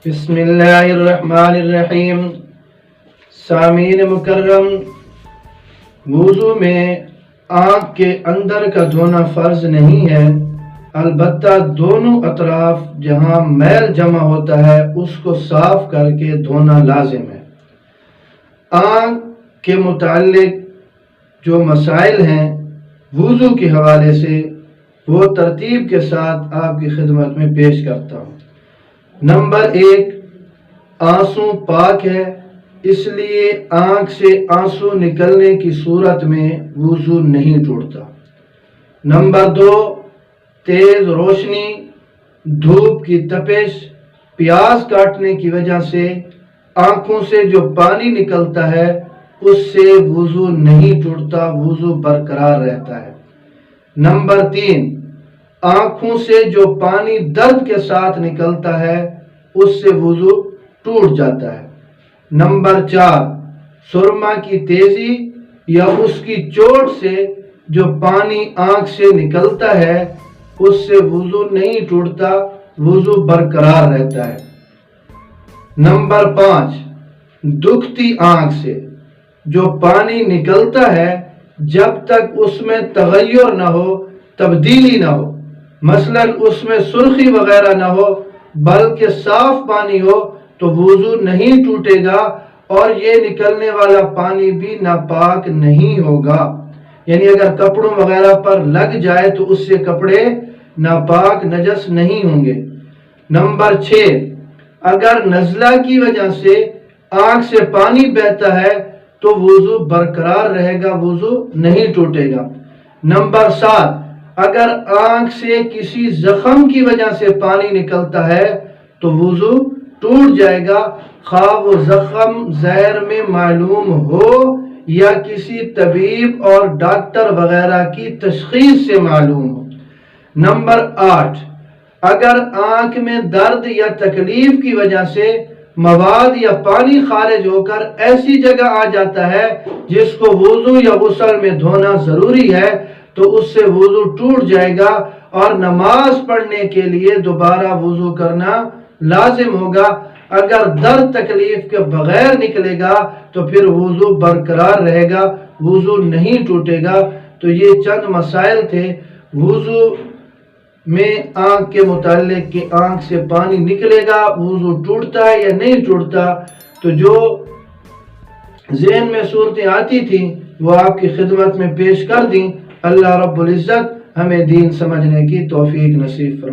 بسم اللہ الرحمن الرحیم۔ سامعین مکرم، وضو میں آنکھ کے اندر کا دھونا فرض نہیں ہے، البتہ دونوں اطراف جہاں میل جمع ہوتا ہے اس کو صاف کر کے دھونا لازم ہے۔ آنکھ کے متعلق جو مسائل ہیں وضو کے حوالے سے وہ ترتیب کے ساتھ آپ کی خدمت میں پیش کرتا ہوں۔ نمبر 1، آنسو پاک ہے، اس لیے آنکھ سے آنسو نکلنے کی صورت میں وضو نہیں ٹوٹتا۔ نمبر 2، تیز روشنی، دھوپ کی تپش، پیاس کاٹنے کی وجہ سے آنکھوں سے جو پانی نکلتا ہے اس سے وضو نہیں ٹوٹتا، وضو برقرار رہتا ہے۔ نمبر 3، آنکھوں سے جو پانی درد کے ساتھ نکلتا ہے اس سے وضو ٹوٹ جاتا ہے۔ نمبر 4، سرما کی تیزی یا اس کی چوٹ سے جو پانی آنکھ سے نکلتا ہے اس سے وضو نہیں ٹوٹتا، وضو برقرار رہتا ہے۔ نمبر 5، دکھتی آنکھ سے جو پانی نکلتا ہے جب تک اس میں تغیر نہ ہو، تبدیلی نہ ہو، مثلا اس میں سرخی وغیرہ نہ ہو بلکہ صاف پانی ہو تو وضو نہیں ٹوٹے گا، اور یہ نکلنے والا پانی بھی ناپاک نہیں ہوگا، یعنی اگر کپڑوں وغیرہ پر لگ جائے تو اس سے کپڑے ناپاک نجس نہیں ہوں گے۔ نمبر 6، اگر نزلہ کی وجہ سے آنکھ سے پانی بہتا ہے تو وضو برقرار رہے گا، وضو نہیں ٹوٹے گا۔ نمبر 7، اگر آنکھ سے کسی زخم کی وجہ سے پانی نکلتا ہے تو وضو ٹوٹ جائے گا، خواہ وہ زخم زہر میں معلوم ہو یا کسی طبیب اور ڈاکٹر وغیرہ کی تشخیص سے معلوم ہو۔ نمبر 8، اگر آنکھ میں درد یا تکلیف کی وجہ سے مواد یا پانی خارج ہو کر ایسی جگہ آ جاتا ہے جس کو وضو یا غسل میں دھونا ضروری ہے تو اس سے وضو ٹوٹ جائے گا اور نماز پڑھنے کے لیے دوبارہ وضو کرنا لازم ہوگا۔ اگر درد تکلیف کے بغیر نکلے گا تو پھر وضو برقرار رہے گا، وضو نہیں ٹوٹے گا۔ تو یہ چند مسائل تھے وضو میں آنکھ کے متعلق کہ آنکھ سے پانی نکلے گا وضو ٹوٹتا ہے یا نہیں ٹوٹتا، تو جو ذہن میں صورتیں آتی تھیں وہ آپ کی خدمت میں پیش کر دیں۔ اللہ رب العزت ہمیں دین سمجھنے کی توفیق نصیب فرمائے۔